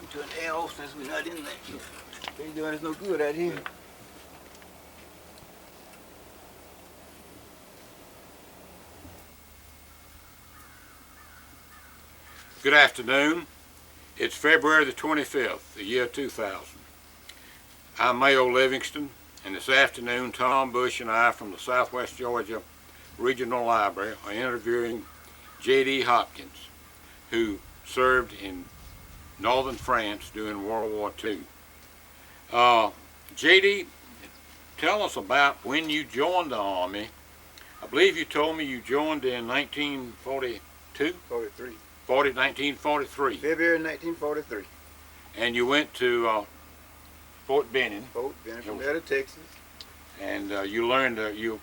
Come to an L since we're not in there. Ain't doing us no good out here. Good afternoon. It's February the 25th, the year 2000. I'm Mayo Livingston, and this afternoon Tom Bush and I from the Southwest Georgia Regional Library are interviewing J.D. Hopkins, who served in northern France during World War II. J.D., tell us about when you joined the Army. I believe you told me you joined in 1942? 1943. February 1943. And you went to Fort Benning. Fort Benning, from there to Texas. And you learned, it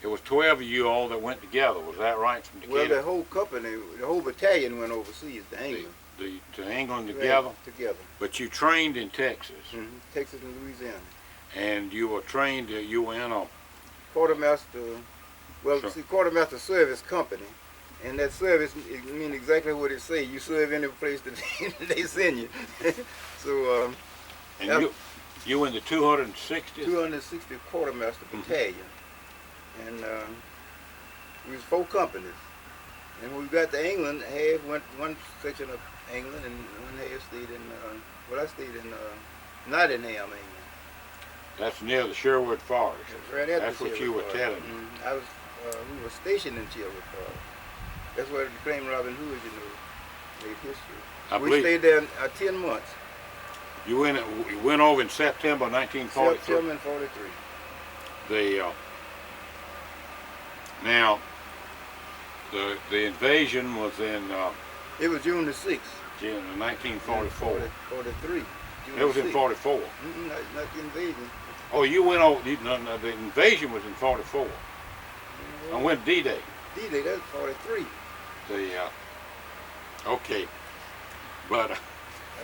was 12 of you all that went together, was that right? From well, the whole company, the whole battalion went overseas to England. To England together? Together. But you trained in Texas. Mm-hmm. Texas and Louisiana. And you were trained, you were in a... Quartermaster, well, see, quartermaster service company. And that service, it means exactly what it say. You serve any place that they send you. So, and you were in the 260th? 260th Quartermaster Battalion. And we was 4 companies. And when we got to England, half went one section of England and one half stayed in, well, I stayed in Nottingham, England. That's near the Sherwood Forest. Right at That's the what you were telling me. I was, we were stationed in Sherwood Forest. That's where it became Robin Hood, you know, made history. We stayed there 10 months. You went over in September 1943. September 43. Now, the invasion was in... it was June the 6th. June of 1944. 43. It was in 44. Not the invasion. Oh, you went over... No, the invasion was in 44. I went D-Day. D-Day, that's 43. Okay, but I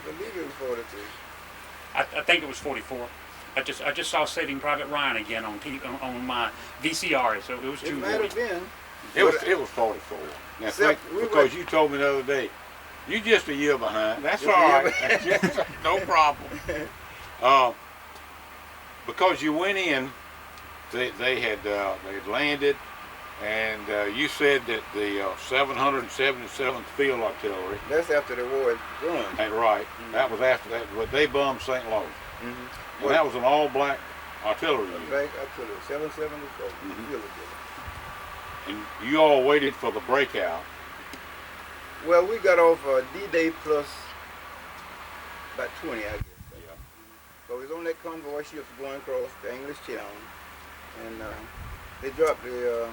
believe it was 43. I think it was 44. I just saw Saving Private Ryan again on my VCR, so it was June. It might have been. It was 44. Now, because you told me the other day, you just a year behind. That's all right. That's no problem. Because you went in, they had landed. And you said that the 777th Field Artillery. That's after the war had gone. That's right. Mm-hmm. That was after that. But they bombed St. Louis. Mm-hmm. And that was an all-black artillery unit. Black artillery, 777. Mm-hmm. And you all waited for the breakout. Well, we got off D-Day plus about 20, I guess. Yeah. So we was on that convoy ships going across the English Channel. And they dropped the...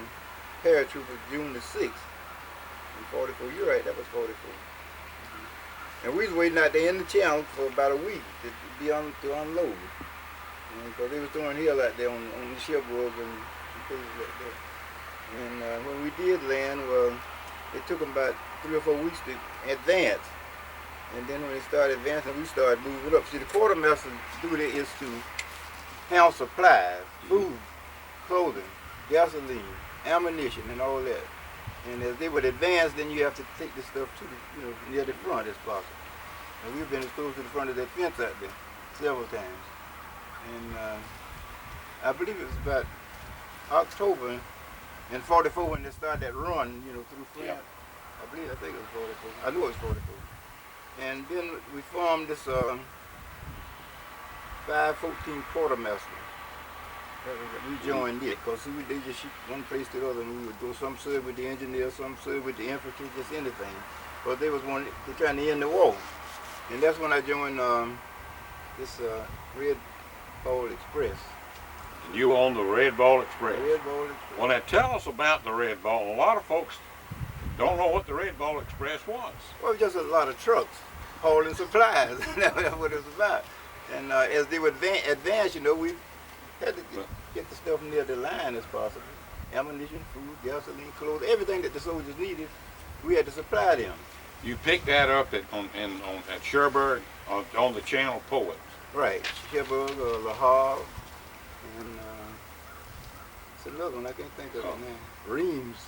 paratroopers June the 6th in 44. You're right, that was 44. And we was waiting out there in the channel for about a week to unload. Because they was throwing hell out there on the shipwrecks and places like that. And when we did land, well, it took them about 3 or 4 weeks to advance. And then when they started advancing, we started moving up. See, the quartermaster's duty is to handle supplies, food, clothing, gasoline, ammunition and all that. And as they would advance, then you have to take this stuff to the, near the front as possible. And we've been as close to the front of that fence out there several times. And I believe it was about October in 44 when they started that run, through France. Yeah. I think it was 44. I knew it was 44. And then we formed this 514 Quartermaster. We joined it because they just shoot one place to the other, and we would go some serve with the engineers, some serve with the infantry, just anything. But they was trying to end the war, and that's when I joined this Red Ball Express. And you were on the Red Ball Express. Red Ball Express. Well, now tell us about the Red Ball. A lot of folks don't know what the Red Ball Express was. Well, it was just a lot of trucks hauling supplies. That's what it was about. And as they would advance, we had to get the stuff near the line as possible. Ammunition, food, gasoline, clothes, everything that the soldiers needed, we had to supply them. You picked that up at Cherbourg, on the Channel Poets. Right, Cherbourg, Le Havre, and it's another one I can't think of it now. Reims.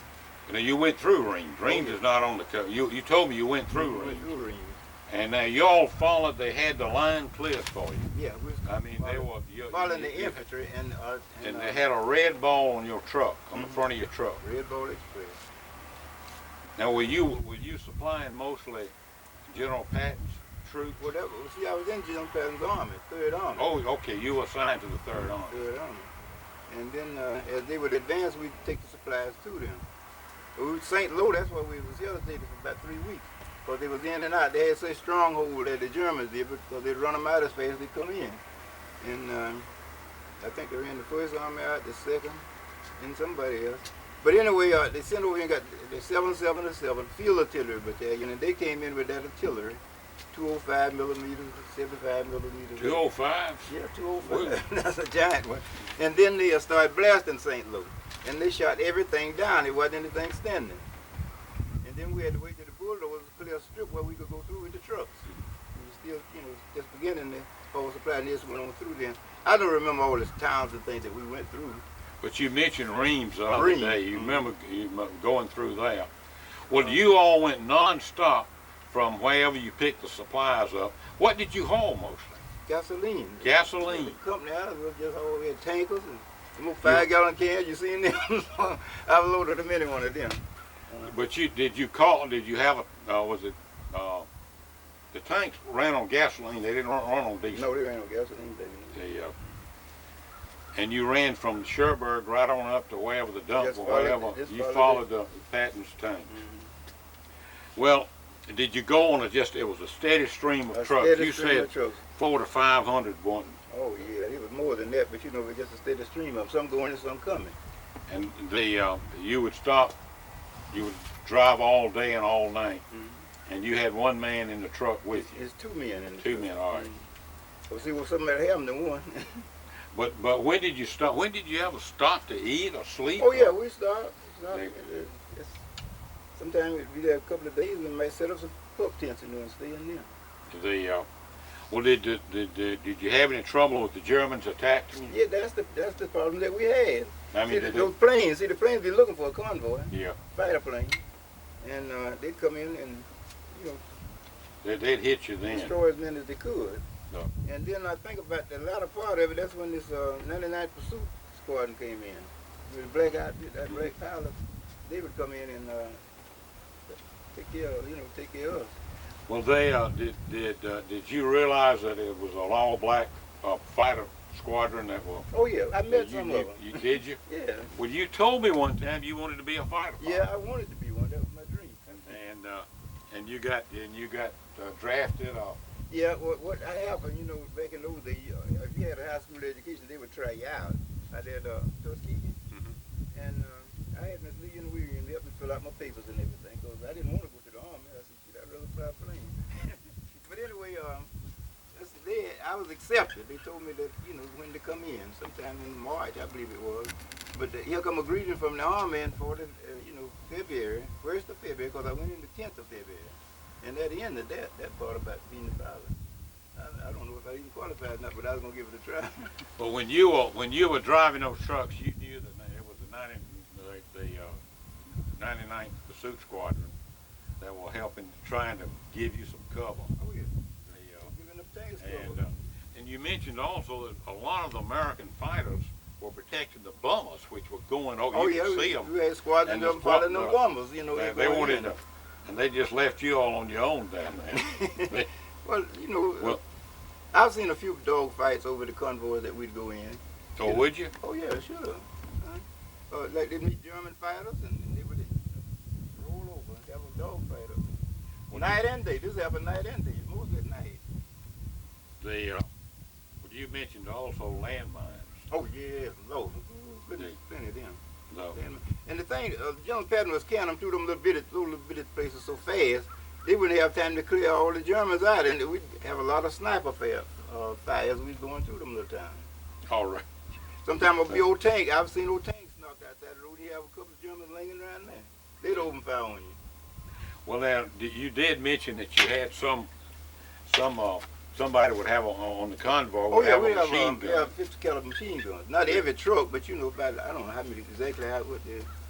Now you went through Reims. Reims is not on the cover. You told me you went through Reims. Went through Reims. And now y'all followed, they had the line cleared for you. Yeah, we I mean, they were following the infantry and they had a red ball on your truck, on the front of your truck. Red Ball Express. Now, were you supplying mostly General Patton's troops? Whatever. See, I was in General Patton's Army, 3rd Army. Oh, okay. You were assigned to the 3rd Army. 3rd Army. And then as they would advance, we'd take the supplies to them. We was St. Louis, that's why we was hesitating for about 3 weeks. Because they was in and out. They had such stronghold that the Germans did, because they'd run them out as fast as they come in. And I think they ran the 1st Army out, the 2nd, and somebody else. But anyway, they sent over and got the 777 Field Artillery Battalion, and they came in with that artillery, 205 millimeters, 75 millimeters. 205? Yeah, 205. That's a giant one. And then they started blasting St. Louis, and they shot everything down. There wasn't anything standing. And then we had to wait till the bulldozers clear a strip where we could go through with the trucks. We were still, you know, just beginning the power supply, and this went on through then. I don't remember all the towns and things that we went through. But you mentioned Reims the other day. You remember going through there. Well, you all went non-stop from wherever you picked the supplies up. What did you haul mostly? Gasoline. Gasoline. The company I was just all we had tankers and some more 5-gallon cans. You seen them? I've loaded them any one of them. But did you have the tanks ran on gasoline? They didn't run on diesel. No, they ran on gasoline, baby. And you ran from Cherbourg right on up to wherever the dump Just or followed whatever. it. You followed the Patton's tanks. Well, did you go on it was a steady stream of trucks? You said 400 to 500 one. Oh yeah, it was more than that, but you know, it was just a steady stream of some going and some coming. And you would stop, you would drive all day and all night, and you had one man in the truck with you. It's 2 men in the Two truck. men, all right. Well, see, well, somebody happened to one. But when did you stop? When did you ever stop to eat or sleep? Oh yeah, we stopped. Sometimes we'd be there a couple of days and we might set up some pup tents and stay in there. Well, did you have any trouble with the Germans attacking you? Yeah, that's the problem that we had. I mean, those planes. See, the planes be looking for a convoy. Yeah. Fighter plane, and they'd come in and They'd hit you then. destroy as many as they could. No. And then I think about the latter part of it. That's when this 99th Pursuit Squadron came in. With the black outfit, that black pilot, they would come in and take care of us. Well, did you realize that it was an all-black fighter squadron that was? Oh yeah, I met some of them. Did you? Yeah. Well, you told me one time you wanted to be a fighter pilot. Yeah, I wanted to be one. That was my dream. And you got drafted off. Yeah, what happened, you know, back in those days, if you had a high school education, they would try you out. I did Tuskegee, and I had Miss Lee and Williams help me fill out my papers and everything, because I didn't want to go to the Army. I said, shit, I'd rather fly a plane. But anyway, I was accepted. They told me that, you know, when to come in, sometime in March, I believe it was. But here come a greeting from the Army in February, 1st of February, because I went in the 10th of February. And at the end of that part about being the pilot, I don't know if I even qualified or not, but I was gonna give it a try. But when you were driving those trucks, you knew that it was the 99th Pursuit Squadron that were trying to give you some cover. Oh yeah. Giving them tanks cover. And you mentioned also that a lot of the American fighters were protecting the bombers, which were going over. Oh you yeah, could see them. we had squadrons of them following them bombers, you know. They wanted to. And they just left you all on your own down there. Well, you know, I've seen a few dog fights over the convoys that we'd go in. Oh, would you? Oh yeah, sure. Like they'd meet German fighters and they would roll over and have a dog fight up there. Night and day. This happened night and day. Mostly at night. You mentioned also landmines. Oh yeah, Lord. Plenty of them. No. And the thing, General Patton was carrying them through them little bitty places so fast, they wouldn't have time to clear all the Germans out, and we'd have a lot of sniper fires we'd going through them little towns. All right. Sometimes a big old tank, I've seen old tanks knocked outside the road, you have a couple of Germans laying around there. They'd open fire on you. Well, now, you did mention that you had somebody would have on the convoy would have a machine gun. We have 50 caliber machine guns. Not every truck, but you know about, I don't know how many exactly,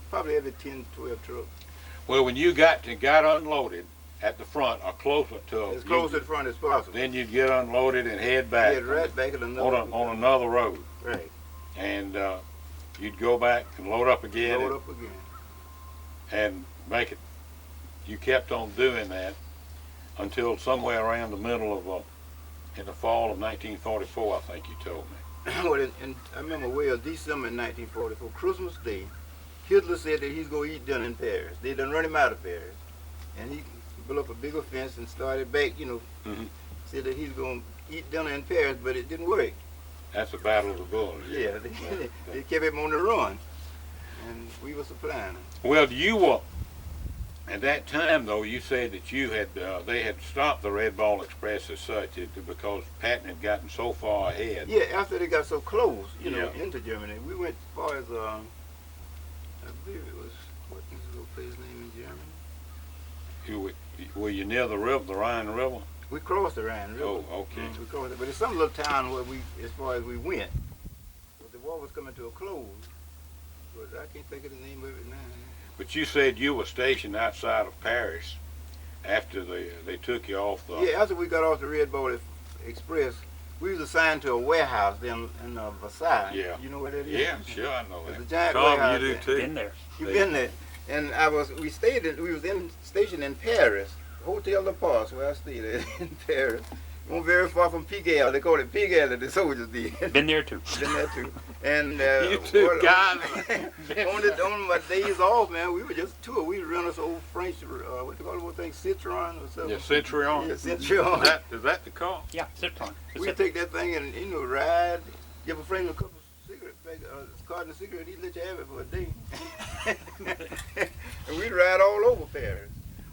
probably every 10, 12 trucks. Well, when you got unloaded at the front or closer to As close to the front as possible. Then you'd get unloaded and head back. Head right back at another on another road. Right. And you'd go back and load up again. Load up again. And make it. You kept on doing that until somewhere around the middle of, in the fall of 1944, I think you told me. Well, and I remember December 1944, Christmas Day, Hitler said that he's going to eat dinner in Paris. They done run him out of Paris. And he built up a bigger fence and started back, said that he's going to eat dinner in Paris, but it didn't work. That's the Battle of the Bulge. Yeah, they kept him on the run, and we were supplying him. Well, you were, at that time though, you said that you had, they had stopped the Red Ball Express as such because Patton had gotten so far ahead. Yeah, after they got so close, into Germany, we went as far as, I believe it was, what is the little place name in Germany? Were you near the river, the Rhine River? We crossed the Rhine River. Oh, okay. We crossed it, but it's some little town where as far as we went. But the war was coming to a close, but I can't think of the name of it now. But you said you were stationed outside of Paris after they took you off the... Yeah, after we got off the Red Ball Express, we was assigned to a warehouse in Versailles. Yeah. You know what that is? Yeah, sure, I know It's that. a giant Tom, warehouse. you do too. Been there. You've been there. And we was stationed in Paris, Hotel de Paris, where I stayed at in Paris. Not very far from Pigalle. They called it Pigalle, the soldiers did. Been there too. Been there too. And You two guys. on my days off, man, we were just two. We run us old French, what do you call it, thing, Citroen or something. Yeah, Centurion. Yeah, Citroen. Is that the car? Yeah, Citron. We take that thing and ride. Give a friend a couple cigarette carton of cigarette. He'd let you have it for a day. And we'd ride all over Paris.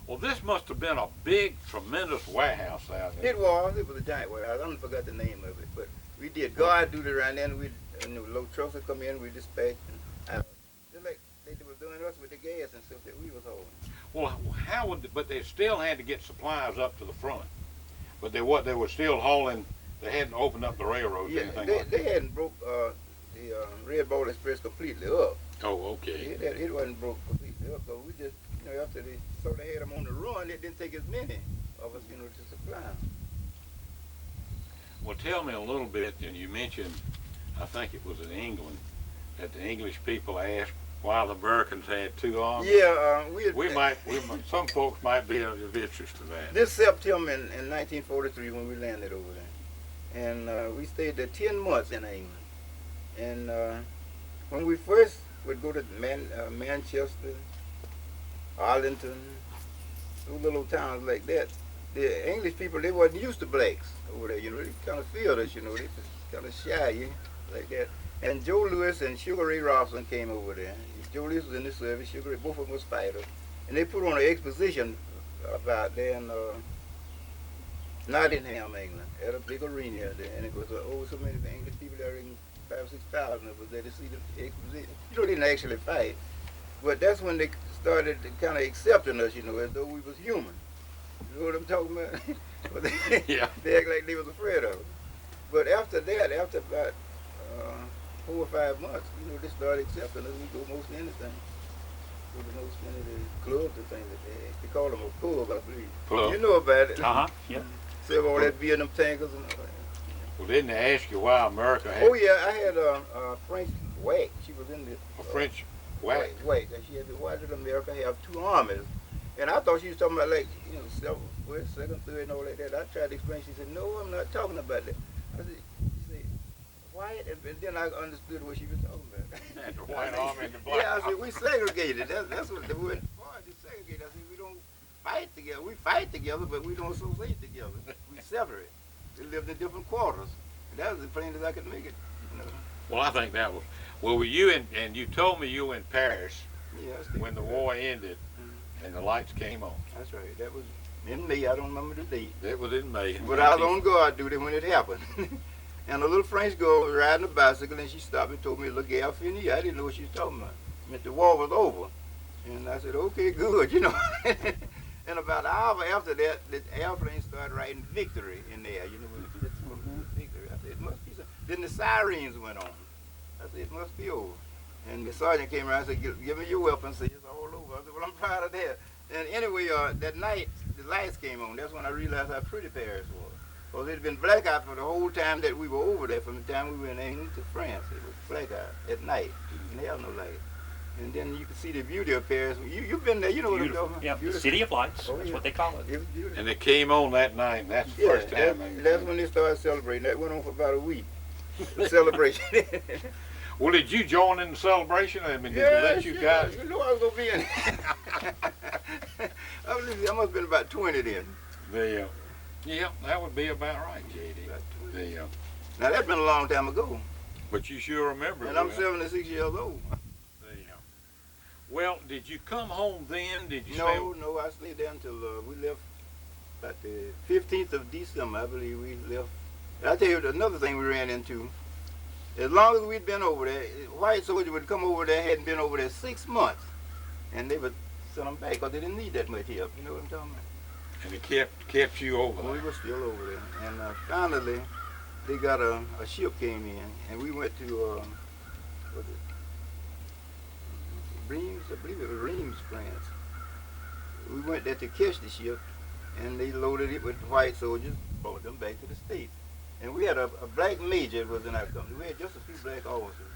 Well, this must have been a big, tremendous warehouse out there. It was a giant warehouse. I forgot the name of it, but we did guard duty around there. And low trucks would come in, we dispatched them out. Just like they were doing us with the gas and stuff that we was hauling. Well, but they still had to get supplies up to the front. But they were still hauling. They hadn't opened up the railroads or anything like that. They hadn't broke the Red Ball Express completely up. Oh, okay. It wasn't broke completely up, so we just, after they sort of had them on the run, it didn't take as many of us, to supply them. Well, tell me a little bit, and you mentioned, I think it was in England, that the English people asked why the Americans had two armies. Yeah, some folks might be of interest to that. This September in 1943 when we landed over there. And we stayed there 10 months in England. And when we first would go to Manchester, Arlington, those little towns like that, the English people, they wasn't used to blacks over there, they kind of feared us, they just kind of shy, like that. And Joe Louis and Sugar Ray Robinson came over there. Joe Louis was in the service, Sugar Ray, both of them was fighters. And they put on an exposition about there in Nottingham, England, at a big arena there. And it was so many English people there, 5,000 or 6,000 of us there to see the exposition. They didn't actually fight. But that's when they started kind of accepting us, as though we was human. You know what I'm talking about? Yeah. They act like they was afraid of us. But after that, after about 4 or 5 months, they started accepting us. We go most anything. Go to most any of the clubs and things like that. They call them a pub, I believe. Pub. You know about it. Uh-huh, yeah. Serve all that beer in them tankers and all that. Well, didn't they ask you why America had... Oh, yeah, I had a French whack. She was in the... A French whack? Whack. And she had why did America have two armies? And I thought she was talking about second, third, and all like that. I tried to explain. She said, "No, I'm not talking about that." She said, "White," and then I understood what she was talking about. The white army and the black army. Yeah, I said, "We segregated. That's what the word is, segregated." I said, "We don't fight together. We fight together, but we don't associate together. We separate. We lived in different quarters." And that was as plain as I could make it. Well, I think that was... Well, were you and you told me you were in Paris when the war ended. And the lights came on. That's right. That was in May. I don't remember the date. It was in May. But I was on guard duty when it happened. And a little French girl was riding a bicycle, and she stopped and told me, "Look, guerre finie." I didn't know what she was talking about. I meant the war was over. And I said, "Okay, good," And about an hour after that, the airplane started writing victory in there. Victory. I said, "It must be something." Then the sirens went on. I said, "It must be over." And the sergeant came around and said, "Give me your weapons." I said, "It's all over." I said, "Well, I'm proud of that." And anyway, that night, the lights came on. That's when I realized how pretty Paris was. Because it had been blackout for the whole time that we were over there, from the time we were in England to France. It was blackout at night. And they have no light. And then you can see the beauty of Paris. You've been there, you know what I'm talking about. Yeah, the City of Lights, that's what they call it. It was beautiful. And it came on that night, and that's the first time. That's when they started celebrating. That went on for about a week. The celebration. Well, did you join in the celebration? I mean, did they let you sure. guys? You know I was going to be in I must have been about 20 then. Yeah, that would be about right, J.D. Now, that's been a long time ago. But you sure remember it. And I'm 76 years old. Well, did you come home then? Did you No, I stayed there until we left about the 15th of December, I believe we left. And I'll tell you another thing we ran into. As long as we'd been over there, white soldiers would come over there, hadn't been over there 6 months, and they would send them back because they didn't need that much help. You know what I'm talking about? And it kept you over there. We were still over there. And finally, they got a ship came in, and we went to, what is it? Reims, I believe it was Reims, France. We went there to catch the ship, and they loaded it with white soldiers, brought them back to the States. And we had a black major that was in our company. We had just a few black officers.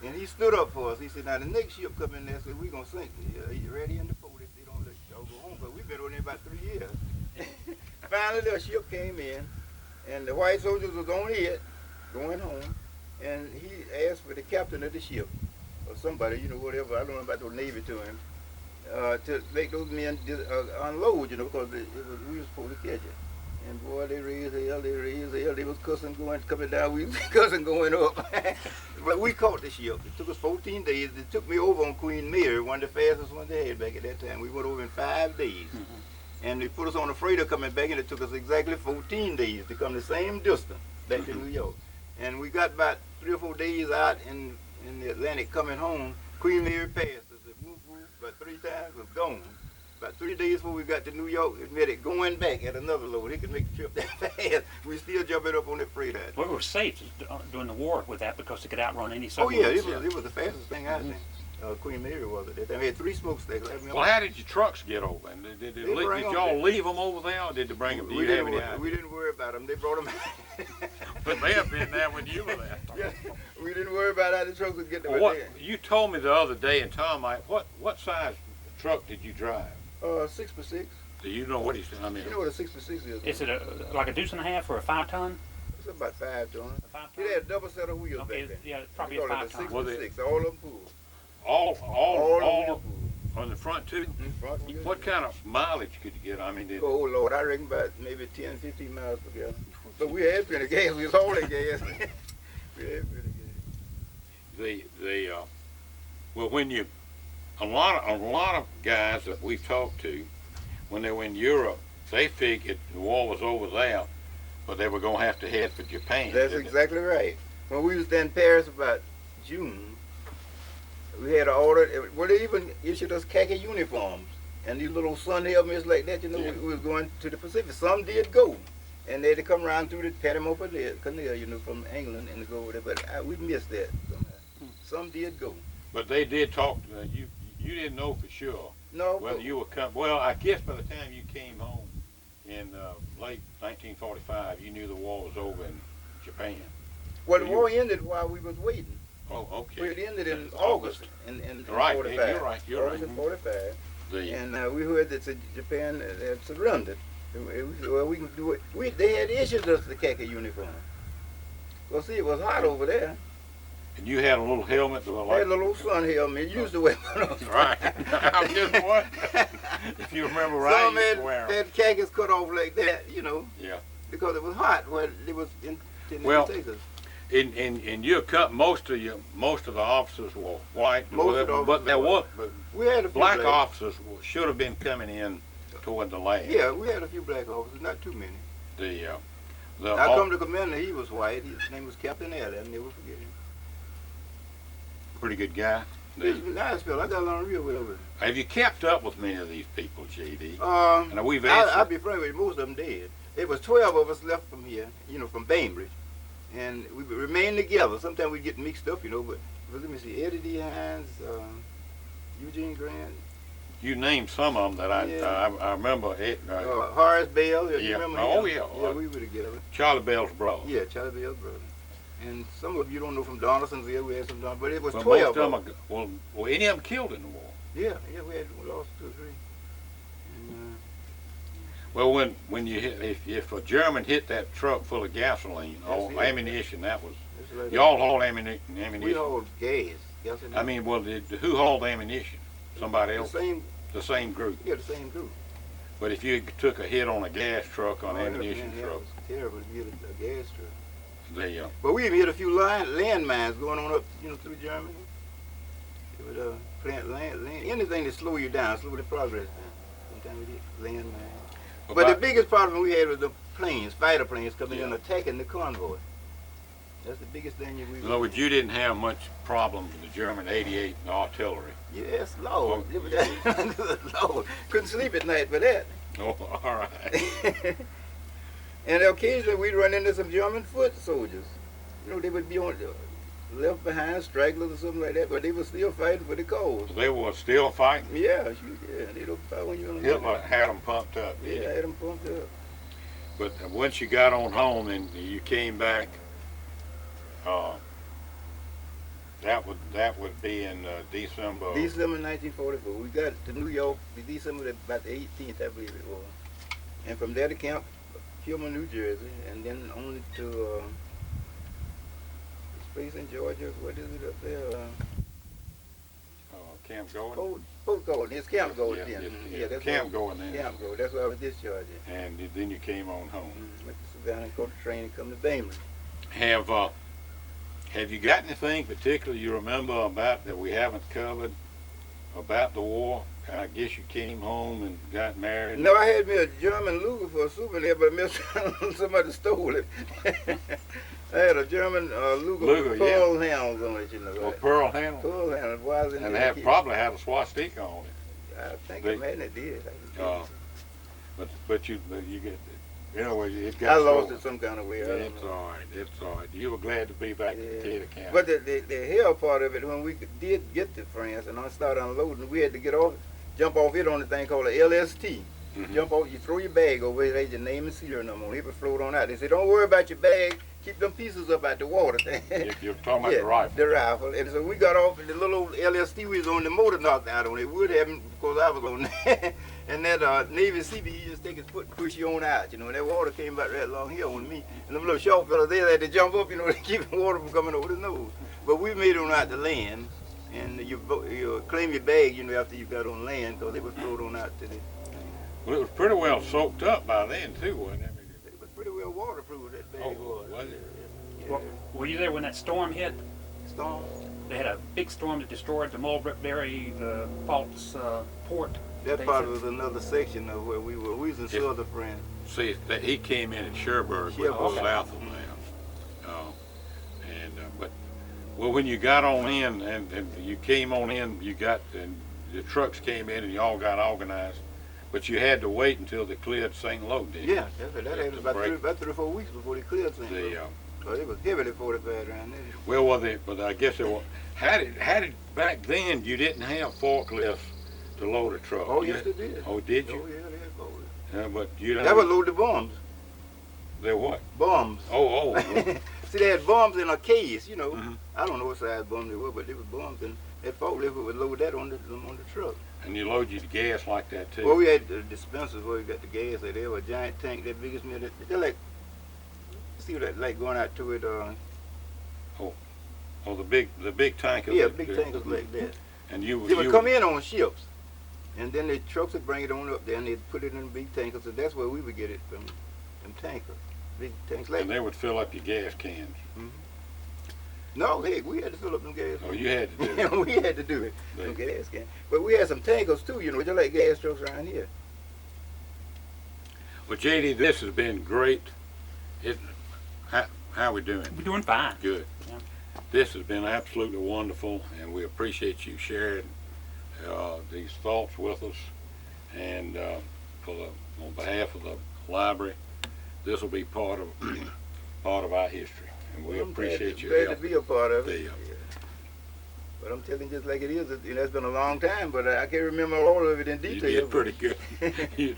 And he stood up for us. He said, now the next ship come in there, said, we're going to sink. Are you ready in the port if they don't let y'all go home? But we've been over there about 3 years. Finally, the ship came in, and the white soldiers was on it, going home. And he asked for the captain of the ship, or somebody, you know, whatever, I don't know about the Navy to him, to make those men unload, you know, because we were supposed to catch it. And boy, they raised hell, they was cussing coming down, we was cussing going up. But we caught the ship. It took us 14 days. It took me over on Queen Mary, one of the fastest ones they had back at that time. We went over in 5 days. And they put us on a freighter coming back, and it took us exactly 14 days to come the same distance back to New York. And we got about 3 or 4 days out in the Atlantic coming home. Queen Mary passed us. It moved about 3 times, was gone. About 3 days before we got to New York, it made it going back at another load. He could make the trip that fast. We still jumping up on that freighter. Well, we were safe during the war with that because it could outrun any Oh submarines. yeah, it was the fastest thing I think. Queen Mary was at that time. We had 3 smokestacks. Well, how did your trucks get over? And did y'all leave them over there, or did they bring them? Do you have any idea? We didn't worry about them. They brought them. But they have been there when you were there. Yeah, we didn't worry about how the trucks would get there. Well, you told me the other day, and Tom, what size truck did you drive? 6x6. Do you know what he's saying? I mean, You know what a 6x6 is? Is it like a 1.5 deuce or a 5 ton? It's about 5 tons. A 5 ton? It had a double set of wheels Okay, back then. yeah, it's probably We a call it 5 ton. Was it- 6x6. All of them pulled. all All of them pulled. on the front too. Front wheels. What kind of mileage could you get? I mean, Oh Lord, I reckon about maybe 10, 15 miles per gallon. But we had plenty of gas. We was hauling gas. We had plenty of gas. Well, when you a lot of guys that we've talked to, when they were in Europe, they figured the war was over there, but they were going to have to head for Japan. That's exactly right. When we was in Paris about June, we had an order. Well, they even issued us khaki uniforms and these little sun helmets like that. You know, we was going to the Pacific. Some did go, and they had to come around through the Panama Canal, you know, from England and to go over there. But we missed that somehow. Some did go. But they did talk. You didn't know for sure. No. Whether you were coming. Well, I guess by the time you came home in late 1945, you knew the war was over in Japan. Well, the war ended while we was waiting. Oh, okay. Well, it ended in August in Right, 45. you're right, you're August right. in 45. The, And we heard that Japan had surrendered. Well, we can do it. They had issued us the khaki uniform. Well, see, it was hot over there. and you had a little helmet that was They had like. a little sun helmet. You used to wear one of those. Right. I was just wondering if you remember right. Some you used to wear 'em. had khakis cut off like that, you know. Yeah. Because it was hot. Well, it was intended Well, to take us. In your cut, most of the officers were white, Most of the but officers there were was We had a few black officers should have been coming in toward the land. Yeah, we had a few black officers, not too many. The I come to commander, he was white. His name was Captain Allen. I'll never forget him. pretty good guy. He was a nice fellow. I got along real well with him. Have you kept up with many of these people, J.D.? And we've I'll be frank with you, most of them dead. There was 12 of us left from here, you know, from Bainbridge. And we remained together. Sometimes we get mixed up, you know, but let me see, Eddie D. Hines, Eugene Grant, you named some of them that I remember. Horace Bell, you Yeah. remember Oh, him? yeah. Yeah, we were together. Charlie Bell's brother. Yeah, Charlie Bell's brother. And some of you don't know from Donaldsonville, we had some, but it was Well, 12 most of of them. them. Well, any of them killed in the war. Yeah, we lost 2 or 3. And, Well, when you hit, if a German hit that truck full of gasoline or That's it. ammunition, that was like y'all hauled ammunition. we hauled gas. Gasoline. I mean, well, who hauled ammunition? Somebody else. The same group. Yeah, the same group. But if you took a hit on a gas truck, on an ammunition man, that truck, was terrible to hit a gas truck. they But we even hit a few landmines going on up, through Germany. It would plant land, anything to slow you down, slow the progress down. Sometimes we hit landmines. But the biggest problem we had was the planes, fighter planes coming in and attacking the convoy. That's the biggest thing we. In other words, you didn't have much problem with the German 88 artillery. Yes, Lord. Lord. Couldn't sleep at night for that. Oh, all right. And occasionally we'd run into some German foot soldiers. They would be left behind, stragglers or something like that, but they were still fighting for the cause. They were still fighting. Yeah, they don't fight when you're on the Hitler had them pumped up. Yeah, had them pumped up. But once you got on home and you came back, that would be in December. December 1944. We got to New York December about the 18th, I believe it was. And from there to Camp Kilmer, New Jersey, and then on to this place in Georgia. What is it up there? Camp Gordon. Fort Gordon. It's Camp Gordon. Yeah, that's Camp Gordon. Camp Gordon. That's where I was discharged. And then you came on home. Went to Savannah, go to training, come to Bainbridge. Have you got anything particular you remember about that we haven't covered about the war? I guess you came home and got married. No, I had me a German Luger for a souvenir, but somebody stole it. I had a German Luger with pearl handles on it, Right? Right? Pearl handles? Pearl handles. Why is it? And that probably had a swastika on it. I think it did. But you get. It got I lost stolen. it some kind of way. It's all right. It's all right. You were glad to be back in Decatur County. But the hell part of it, when we did get to France and I started unloading, we had to jump off it on the thing called a LST. Jump off, you throw your bag over it, your name and serial number on it, would float on out. They say, don't worry about your bag, keep them pieces up out the water. You're talking about the rifle. The rifle. And so we got off, and the little old LST we was on, the motor knocked out on it. Would happen because I was on there. And that Navy CB, he just take his foot and push you on out, and that water came about right along here on me. And them little short fellas there had to jump up, to keep the water from coming over the nose. But we made it on out to land, and you claim your bag, after you got on land, because they would float on out to the. Well, it was pretty well soaked up by then, too, wasn't it? It was pretty well waterproof, that bag was. Was it? Yeah. Well, were you there when that storm hit? Storm? They had a big storm that destroyed the Mulberry, the Falls port. That part was another section of where we were. We was in southern France. See, he came in at Cherbourg, which was south of them. But when you got on in and you came on in, and the trucks came in and you all got organized, but you had to wait until they cleared St. Lo, didn't you? Yeah, that had about 3 or 4 weeks before they cleared St. Lo. But it was heavily fortified around there. But I guess it was. How did back then you didn't have forklifts to load a truck? Oh, yes, they did. Oh, did you? Oh, yeah, they had forklifts. Yeah, but you don't. That would load the bombs. They're what? Bombs. Oh. See, they had bombs in a case, I don't know what size bomb they were, but they were bombs, and that forklift would load that on the truck. And you load your gas like that too? Well, we had the dispensers where we got the gas. They were a giant tank, that biggest meal. They're like, see what that like going out to it. Oh, the big tankers. Yeah, big tankers like that. And they would come in on ships, and then the trucks would bring it on up there, and they'd put it in big tankers, and that's where we would get it from, them tankers, big tanks like. And they would fill up your gas cans. No, heck, we had to fill up them gas cans. Oh, you had to do it. We had to do it, them gas cans. But we had some tankers too, just like gas trucks around here. Well, JD, this has been great. How are we doing? We're doing fine. Good. Yeah. This has been absolutely wonderful, and we appreciate you sharing these thoughts with us. And on behalf of the library, this will be part of our history, and we appreciate you. Glad to be a part of it. But I'm telling you just like it is. You know, it's been a long time, but I can't remember all of it in You detail. did pretty good. You